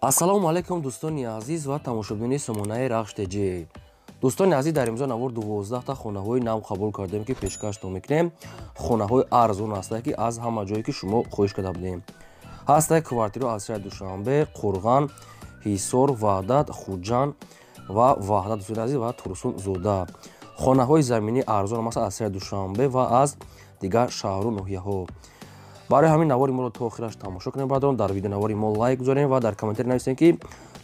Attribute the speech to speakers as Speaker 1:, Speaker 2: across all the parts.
Speaker 1: ассалому алайкум дӯстони азиз ва тамошобини сомонаи рахш теҷи. дӯстони азиз, дар имрӯза навор 12та хонаҳои нав қабул кардем ки пешкаштон мекунем. хонаҳои арзон ҳастанд ки аз ҳама ҷое ки шумо хоҳиш карда будем. ҳастанд квартира аз шаҳри Душанбе, Қурған, Ҳисор, Ваҳдат, Хуҷанд ва Ваҳдат дӯстони азиз ва Турсун Зода. хонаҳои заминӣ арзон ҳам аст аз шаҳри Душанбе ва аз дигар шаҳру ноҳияҳо. барои ҳамин навори моро то охираш тамошо кунем брадорон. дар видеонавори мо лайк гузорем ва дар комментари нависем ки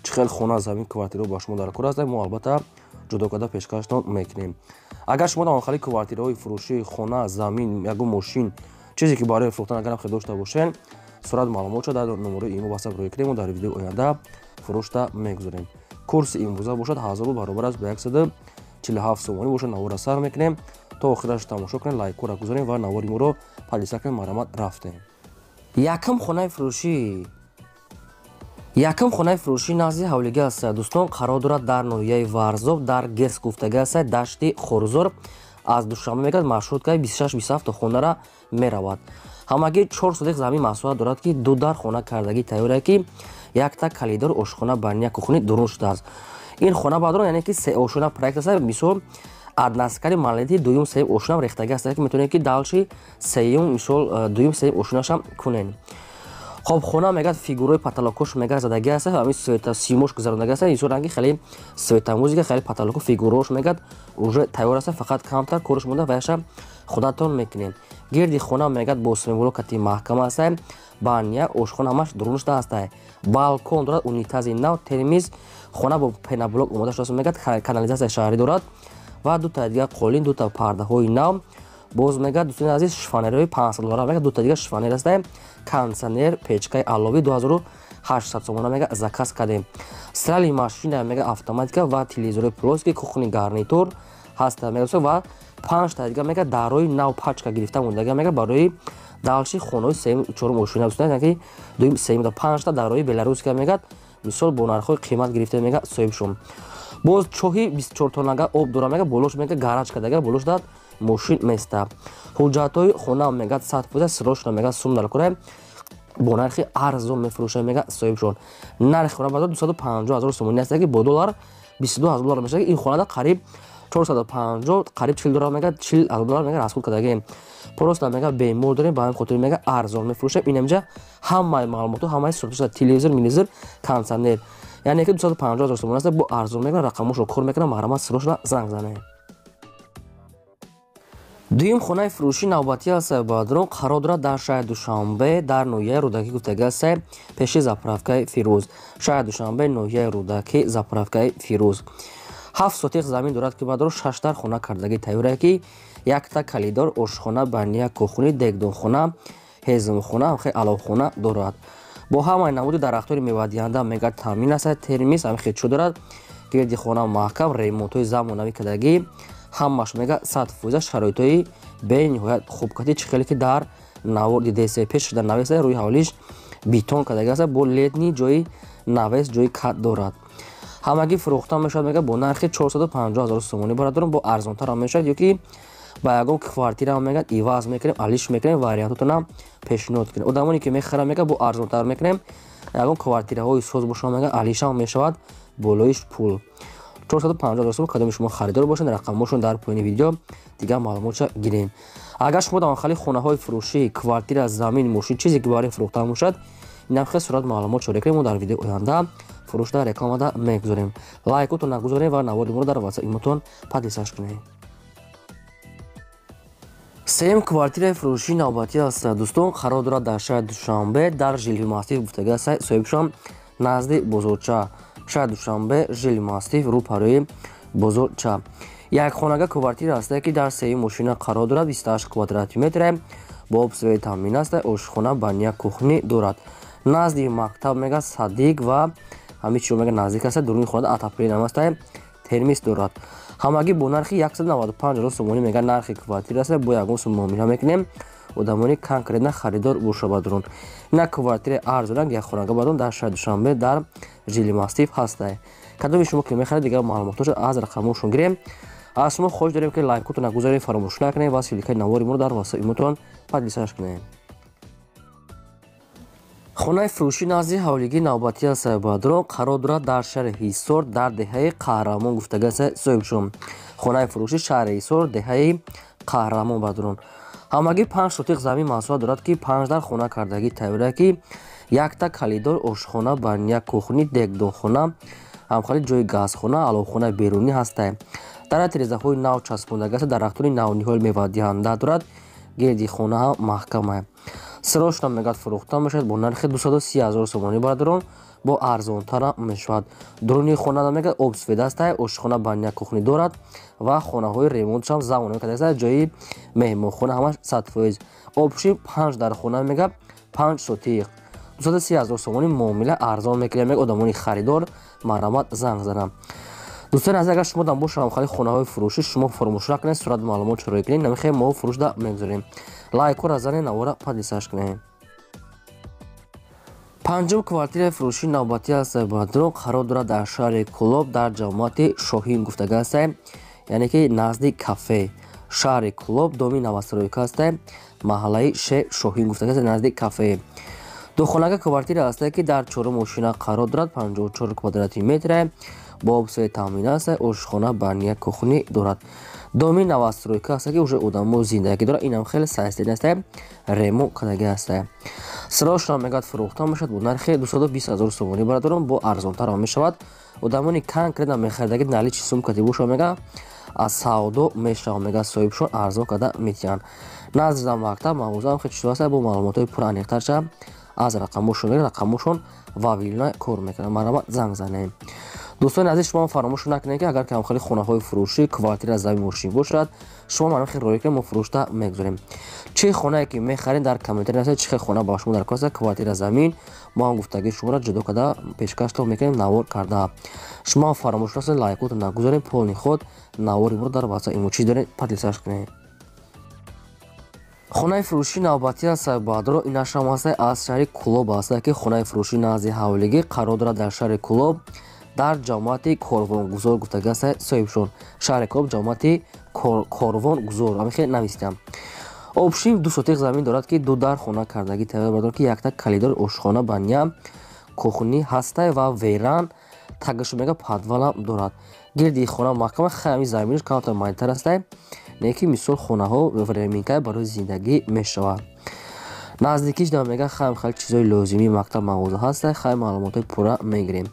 Speaker 1: чӣ хел хона замин квартираҳо ба шумо дар кор ҳастанд. мо албатта ҷудо карда пешкаштон мекунем. агар шумо дар охали квартираҳои фурӯшии хона, замин, ягон мошин, чизе ки барои фурӯхтан агарам хел дошта бошен, сурат маълумот шуда дар номерои имо васаб рӯй кунем. дар видеои оянда фурӯшта мегузорем. курси имрӯза бошад 1000 баробар аст ба 147 сомонӣ бошад. навора сар мекунем. то охираш тамошо кунем, лайкора гузорем ва навори моро падиса кунем. марамат рафтем. якам хонаи фурӯшӣ назди ҳавлига аст. дӯстон, қарор дорад дар ноҳияи Варзоб, дар Герс гуфтага аст, дашти Хорзор. аз Душанбе мегӯяд маршруткаи 26-27 хонара меравад. ҳамагӣ 4 сотиқ замин маҳсулат дорад ки ду дар хона кардагӣ тайёре ки якта калидор ошхона баня кухни дурун шудааст. ин хона бадро яъне ки се ошхона проект аст. мисол аднаскари маллати дуюм сеюм ошхонам рехтага аст ки метавонед ки далши сеюм мисол дуюм сеюм ошхонашам кунен. хоб хона мегӯяд фигураи потолокош мегӯяд задагӣ аст. ҳамин света симош гузаронага аст. инсон ранги хеле светамӯзика хеле потолоку фигураош мегӯяд уже тайёр аст. фақат камтар корш монда ваяша худатон мекунен. гирди хона мегӯяд бо семиблокати маҳкам аст. баня ошхона ҳамаш дурун шуда аст. балкон дорад, унитази нав, термиз, хона бо пеноблок омода шудааст. мегӯяд канализатсияи шаҳрӣ дорад ва дута дигар қолин, дута пардаҳои нав. боз мегӯяд дӯстони азиз шифонерои $500 мегӯяд. дута дигар шифонер аст. кондитсионер, печкаи алови 2800 сомона мегӯяд заказ кардем. стирали машина мегӯяд автоматика ва телевизори плоски, кухни гарнитур ҳаста мегӯяд ва 5 та дигар мегӯяд дарои нав пачка гирифта мондага мегӯяд барои далши хонаҳои сеюм чорум ошина дӯстон ки дуюм сеюм 5 та дарои беларуска мегӯяд мисол бо нархҳои қимат гирифта мегӯяд соҳибшум. боз чоҳи 24 тоннага об дора мегӯяд болош мегӯяд гарачка дагар болош дад мошин места. ҳуҷҷатҳои хона мегӯяд 100% срочно мегӯяд сум дар кора бо нархи арзон мефурӯшад мегӯяд соҳибшон. нархи хона бадор 250 000 сомонӣ аст ки бо доллар 22 000 доллар мешавад. ин хонада қариб 450 қариб 40 доллар мегӯяд 40 000 доллар мегӯяд расход кардагем. просто мегӯяд бемор дорем ба ҳамин хотир мегӯяд арзон мефурӯшем. инамҷа ҳамаи маълумоту ҳамаи суртшуда телевизор, минизир, кондитсионер яъне ки 250 000 сомон аст. бо арзон мегӯяд рақамошро кор мекунам. маҳрамат срочно занг занед. дуюм хонаи фурӯшии навбатӣ аст. баъдрон қарор дорад дар шаҳри Душанбе, дар ноҳияи Рӯдакӣ гуфтага аст, пеши заправкаи Фирӯз. шаҳри Душанбе, ноҳияи Рӯдакӣ, заправкаи Фирӯз. 7 сотиқ замин дорад ки баъдро 6 тар хона кардагӣ тайёре ки якта калидор ошхона, баня кухни, дегдонхона, ҳезмхона, ҳамхе аловхона дорад. бо ҳамаи намуди дарахтори мевадиҳанда мегӯяд таъмин аст. термис ҳамхечо дорад. гирди хона маҳкам, ремонтҳои замонавӣ кардагӣ ҳамаш мегӯяд 100% шароитҳои бениҳоят хуб кардӣ. чӣ хеле ки дар навор дидесе пеш дар навес рӯи ҳавлиш битон кардагӣ аст. бо ледни ҷои навес ҷои кат дорад. ҳамагӣ фурӯхта мешавад мегӯяд бо нархи 450 000 сомонӣ барадорам. бо арзонтарам мешавад ё ки ба ягон квартира мегӯяд иваз мекунем, алиш мекунем, вариантотонам пешниҳод кунем. одамоне ки мехарам мегӯяд бо арзонтар мекунем. ягон квартираҳои соз бошад мегӯяд алишам мешавад болоиш пул. 450 000 сомон кадоми шумо харидор бошед. рақамошон дар поини видео дигар маълумотша гирем. агар шумо дар охали хонаҳои фурӯшии квартира, замин, мошин чизе ки барои фурӯхтан бошад, инам хел сурат маълумотшо рекунем. мо дар видеои оянда фурӯшта рекламада мегузорем. лайкотон нагузорем ва навори моро дар ватсап имотон падисаш кунед. сеюм квартираи фурӯшии навбатӣ аст. дӯстон, қарор дорад дар шаҳри Душанбе, дар жили мастиф гуфтага аст. соҳибшон назди бозорча. шаҳри Душанбе, жили мастиф, рӯпарӯи бозорча. якхонага квартира аст ки дар сеюм ошина қарор дорад. 28 квадратӣ метр бо обсвои таъмин аст. ошхона, баня кухни дорад. назди мактаб мегӯяд садиқ ва ҳамин чиро мегӯяд наздик аст. дуруни хонада отопленам аст. термис дорад. ҳамагӣ бо нархи 195 000 сомонӣ мегӯяд нархи квартира аст. бо ягон сум муомила мекунем. одамони конкретна харидор боша бадрон. ина квартираи арзонак якхонага бадрон дар шаҳри Душанбе, дар жили мастиф ҳаст. кадоми шумо ки мехаред дигар маълумотошо аз рақамошон гирем. аз шумо хоҳиш дорем ки лайкотон нагузоред, фаромӯш накунед ва силикаи навори моро дар ватсап имотон падисаш кунед. хонаи фурӯши назди ҳавлигии навбатӣ аст бадрон қарор дорад дар шаҳри ҳисор дар деҳаи қаҳрамон гуфтагааст соҳибшон. хонаи фурӯши шаҳри ҳисор деҳаи қаҳрамон бадрон ҳамагӣ 5 сотиқ замин маҳсулот дорад ки 5 дар хона кардагӣ тавра ки якта калидор ошхона баня кухни дегдонхона ҳамхали ҷои газхона аловхонаи берунӣ ҳастад. дар тирезаҳои нав часпондагааст дарахтони навниҳои мевадиҳанда дорад. гирди хона ҳам маҳкам аст. сирошам мегӯяд фурӯхта мешавад бо нархи 230 000 сомонӣ барадорон бо арзонтара мешавад. дуруни хона мегӯяд обсфеда аст ошхона баня кухни дорад ва хонаҳои ремонтшам замона мекардааст ҷои меҳмонхона ҳамаш 100%. обшим 5 дар хона мегӯяд 5 сотиқ 230 000 сомонӣ муомила арзон мекунад. мег одамони харидор марамат занг занам. дӯстони азиз агар шумо дамбош ҳамхали хонаҳои фурӯшӣ шумо фаромӯш накунед сурат маълумот шурӯъ кунед намехоҳем мо фурӯшда мегузорем лайкора занед навора падисаш кунед. панҷум квартираи фурӯшии навбатӣ аст бадрон қарор дорад дар шаҳри кӯлоб дар ҷамоати шоҳин гуфтагааст яъне ки назди кафе шаҳри кӯлоб доми навастройка аст маҳаллаи ше шоҳин гуфтагааст назди кафе духонага квартира аст ки дар 4 мошина қарор дорад 54 квадрати метр бо обсои таъмин аст ошхона баня кухни дорад доми навастройка аст ки уже одамо зиндагӣ дорад инам хеле сайстин аст ремонт кардагӣ аст. сирошам мегӯяд фурӯхта мешавад бо нархи 220 000 сомонӣ барадорон бо арзонтара мешавад одамони конкретна мехаридагӣ наличи сумкати боша мега аз савдо мешава мега соҳибшон арзон карда метиҳанд. назди мактаб мағозаам хеле чизо аст бо маълумотои пура аниқтарша аз рақамошон мега рақамошон вавилона кор мекунад марамат занг занем. дӯстони азиз шумо фаромӯш накунед ки агар ки ҳамхали хонаҳои фурӯшӣ квартира замин мошин бошад шумо манахи роя кунед мо фурӯшта мегузорем. чӣ хонае ки мехаред дар комментари нависед чӣ хел хона ба шумо даркор аст квартира замин мо ҳам гуфтагии шуморо ҷудо карда пешкаштон мекунем навор карда шумо фаромӯш накунед лайкотро нагузорем полни ход навори моро дар ватсап имо чиз доред падисаш кунед. хонаи фурӯшии навбатӣ аст баъдро инашам аст аз шаҳри кӯлоб аст ки хонаи фурӯшии назди ҳавлигӣ қарор дорад дар шаҳри кӯлоб дар ҷамоати корвонгузор гуфтагааст соҳибшон шаҳри кӯлоб ҷамоати корвонгузор амихе навистам обшим 2 сотиқ замин дорад ки 2 дар хона кардагӣ тавра баъдро ки якта калидор ошхона баня кухни ҳаста ва веран тагашо мега подвалам дорад. гирди хона маҳкама хами заминш камтар майнтар аст не ки мисол хонаҳо временка барои зиндагӣ мешавад. наздикиш да мега хам хали чизои лозимии мактаб мағоза ҳаст хай маълумотои пурра мегирем.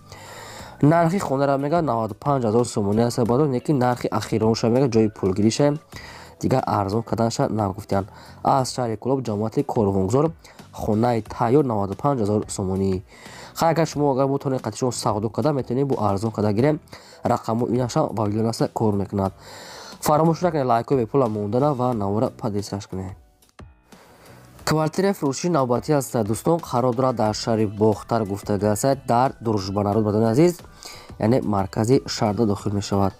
Speaker 1: нархи хонара мега 95 000 сомонӣ аст баъдро не ки нархи ахиронша мега ҷои пулгириша дигар арзон карданша нагуфтанд. аз шаҳри кӯлоб ҷамоати корвонгузор хонаи тайёр 95 000 сомонӣ. хай агар шумо агар бутонед қатишон савдо карда метавонед бо арзон карда гирем рақамо инаша вавилон аст кор мекунад. фаромӯш накунед лайкои бепула мондана ва навора падисаш кунед. квартираи фурӯшии навбатӣ аст дӯстон қарор дорад дар шаҳри бохтар гуфтагааст дар дружбанарод бадони азиз яъне маркази шаҳрда дохил мешавад.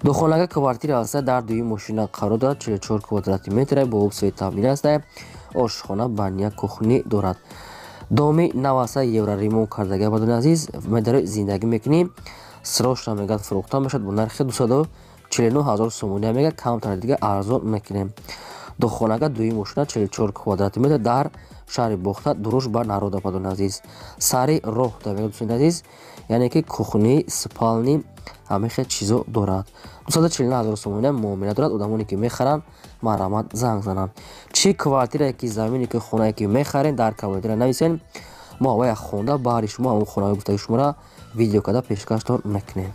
Speaker 1: духонага квартира аст дар 2 мошина қарор дорад 44 квадрати метр бо обсои таъмин аст ошхона баня кухни дорад доми нав аст евро ремонт кардагӣ бадони азиз медарои зиндагӣ мекунӣ сирошна мегӯяд фурӯхта мешавад бо нархи 249 000 сомонӣ мега камтар дига арзон мекунем. духонага 2 мошина 44 квадрати метр дар шаҳри бохта дуруш ба народа бадони азиз сари роҳ дамега дӯстони азиз яъне ки кухни спални ҳамихе чизо дорад 249 000 сомонӣ муомила дорад одамоне ки мехаранд марамат занг зананд. чӣ квартирае ки замине ки хонае ки мехаред дар комментари нависед мо аввал хонда баъди шумо ҳамон хонаҳои гуфтаги шуморо видео карда пешкаштон мекунем.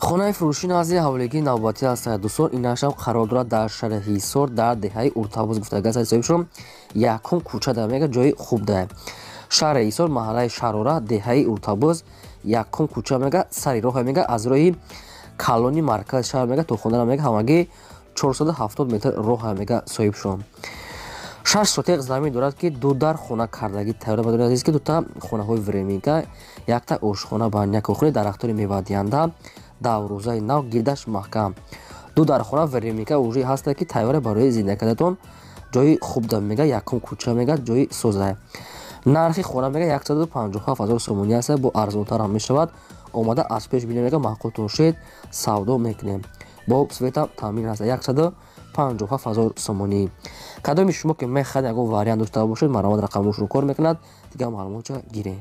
Speaker 1: хонаи фурӯшии назди ҳавлигии навбатӣ аст дӯстон инашам қарор дорад дар шаҳри ҳисор дар деҳаи уртабоз гуфтагааст соҳибшон якум кӯча да мега ҷои хуб да шаҳри ҳисор маҳаллаи шарора деҳаи уртабоз якум кӯча мега сари роҳ мега аз роҳи калони маркази шаҳр мега то хонара мега ҳамагӣ 470 метр роҳ мега соҳибшон 6 сотиқ замин дорад ки 2 дар хона кардагӣ тавра бадони азиз ки 2 та хонаҳои временка якта ошхона баня кухни дарахтони мевадиҳанда даврӯзаи нав гирдаш маҳкам 2 дар хона временка уже ҳаста ки тайёре барои зиндагӣ карданатон ҷои хуб да мега якум кӯча мега ҷои соза нархи хона мега 157 000 сомонӣ аст бо арзонтар ҳам мешавад омада аз пеш бинем мега маҳқултон шед савдо мекунем бо светам таъмин аст 57000 сомонӣ. Кадоми шумо ки мехоҳед ягон вариант дошта бошед, маромад рақамошро кор мекунад, дигар маълумотро гиред.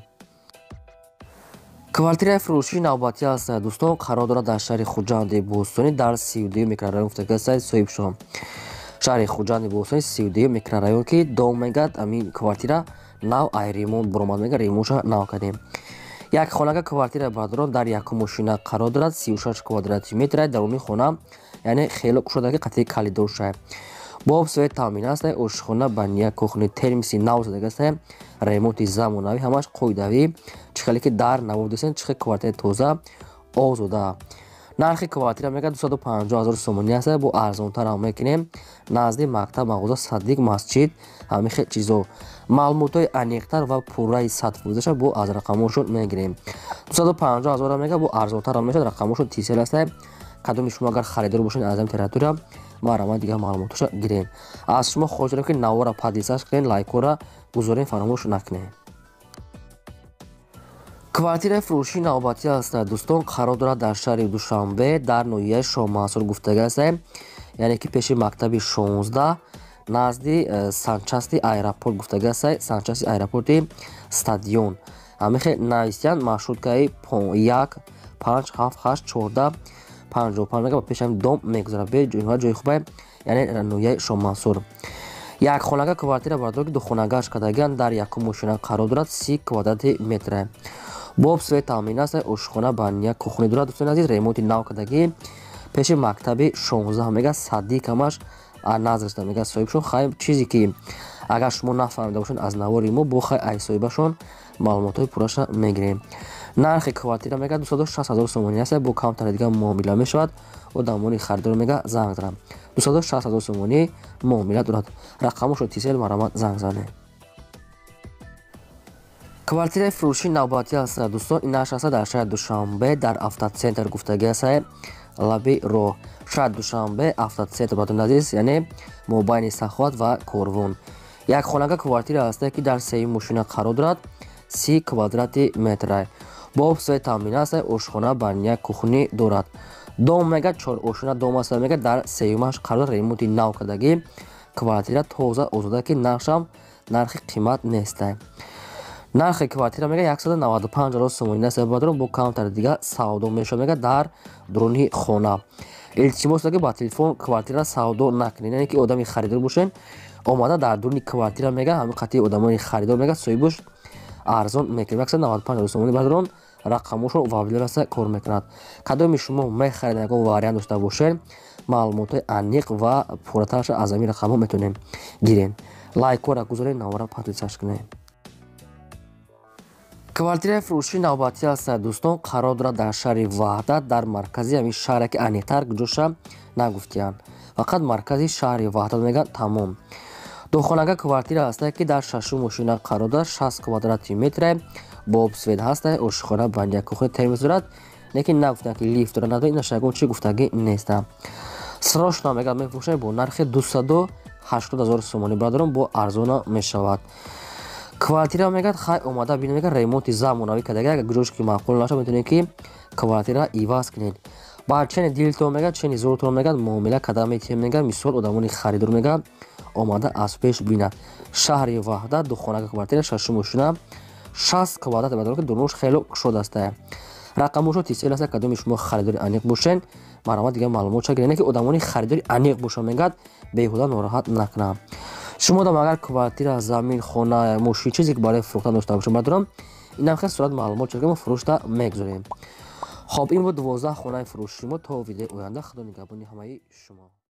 Speaker 1: Квартираи фурӯшии навбатӣ аст дӯстон, қарор дорад дар шаҳри Хуҷанди Бӯстонӣ дар 32 микрорайон гуфтагасад соҳибшон. Шаҳри Хуҷанди Бӯстонӣ 32 микрорайон ки дом мегӯяд амин квартира нав ай ремонт буромад мегӯяд, ремонтша нав кардем. Як хонага квартираи бардорон дар якум мошина қарор дорад, 36 квадрати метр. Даруни хона яъне хело кушодаги қатъи калиддорша. Боб свет таъмин аст, ошхона, баня, кухни, термиси нав садагастай, ремонти замонави, ҳамаш қоидави, чихеле ки дар наводисен, чихе квартираи тоза озода. Нархи квартира мегӯяд 250000 сомонӣ аст, бо арзонтар ҳам мекунем, назди мактаб, мағоза, садиқ, масҷид, ҳамин хел чизо. Маълумотҳои аниқтар ва пурраи садфоизаша бо аз рақамошон мегирем. 250000 мегӯяд, бо арзонтар ҳам мешавад, рақамошон тисел аст. Кадоми шумо агар харидор бошед аз ин территория, маъмулан дигар маълумоташа гирем. Аз шумо хоҳиш дорем ки навора подписаш кунед, лайкора гузорем, фаромӯш накунед. Квартираи фурӯшии навбатӣ аст дӯстон, қарор дорад дар шаҳри Душанбе дар ноҳияи Шоҳмансур гуфтага аст, яъне ки пеши мактаби 16 назди санчасти аэропорт гуфтага аст, санчасти аэропорти стадион. Ҳамин хел навистиян маршруткаи 15784 55 мега ба пешами дом мегузарад. Бе ҷои хубе, яъне ноҳияи Шоҳмансур. Як хонага квартира бардор ки духонагаш кардагианд дар якум мошина қарор дорад, 30 квадрати метр. Боб свет таъмин аст, ошхона, баня, кухни дорад. Дӯстони азиз, ремонти нав кардагӣ пеши мактаби 16 мега садиқ ҳамаш назрста мега соҳибшон. Хай чизе ки агар шумо нафаҳмида бошед аз навори мо, бо хай ай соҳибашон маълумотҳои пурраша мегирем. Нархи квартира мега 260000 сомонӣ аст, бо камтар дигар муомила мешавад. Одамони харидор мега занг занам. 260000 сомонӣ муомила дорад. Рақамошро тисел маромад занг занед. Квартираи фурӯшии навбатӣ аст дӯстон, инаш аст дар шаҳри Душанбе дар автоцентр гуфтагӣ аст, лаби роҳ. шаҳри Душанбе автоцентр бардони азиз, яъне мобайни Саховат ва Корвон. Як хонага квартира аст ки дар сеюм мошина қарор дорад, 30 квадрати метр. Боб свет таъмин аст, ошхона, баня, кухни дорад. Дом мега 4 ошина дом аст, мега дар сеюмаш қарор дорад, ремонти нав кардагӣ квартира тоза озода ки нархшам нархи қимат нест. Нархи квартира мега 195000 сомонӣ аст, бадрон бо камтар дигар савдо мешавад мега дар дуруни хона. илтимос ки ба телефон квартира савдо накунед, яъне ки одами харидор бошен, омада дар дуруни квартира мега ҳамин қатъи одамони харидор мега соҳибуш арзон мекунад. 195000 сомонӣ бадрон рақамошон ваблер аст, кор мекунад. Кадоми шумо мехоҳед ягон вариант дошта бошед, маълумотҳои аниқ ва пурратарша аз ҳамин рақамҳо метавонем гирем. Лайкора гузоред, навора подписаш кунед. Квартираи фурӯшии навбатӣ аст дӯстон, қарор дорад дар шаҳри Ваҳдат дар маркази ҳамин шаҳре ки аниқтар ҷоша нагуфтиянд, фақат маркази шаҳри Ваҳдат мегӯяд тамом. Духонага квартира аст ки дар шашум мошина қарор дорад, 60 квадрати метр. Боб свет ҳаст, ошхона, баня, кухни, термис дорад, лекин нагуфтанд ки лифт дорад, надорад, инаш ягон чи гуфтагӣ нест. срочно мегӯяд мефурӯшад бо нархи 280000 сомонӣ, бадарон бо арзона мешавад. Квартира мегӯяд хай омада бинед, мегӯяд ремонти замонави кардагӣ, агар ҷош ки маъқул нашад метавонед ки квартира иваз кунед. Бар чени дилтон мегӯяд, чени зортон мегӯяд муомила карда метавонед, мегӯяд мисол одамони харидор мегӯяд омада аз пеш бинад. Шаҳри Ваҳдат духонага квартира шашум мошина 60 квадрат бадарон ки дуруш хело кушод аст. рақамошо тисел аст. Кадоми шумо харидори аниқ бошен, маромад дигар маълумотша гиред, ки одамони харидори аниқ бошанд мегӯяд беҳуда нороҳат накунанд. шумо дам агар квартира, замин, хона, мошин чизе ки барои фурӯхтан дошта бошед, бадарон инам хел сурат маълумот ки мо фурӯшта мегузорем. хоб ин буд 12 хонаи фурӯши мо. То видеои оянда худо нигаҳбони ҳамаи шумо.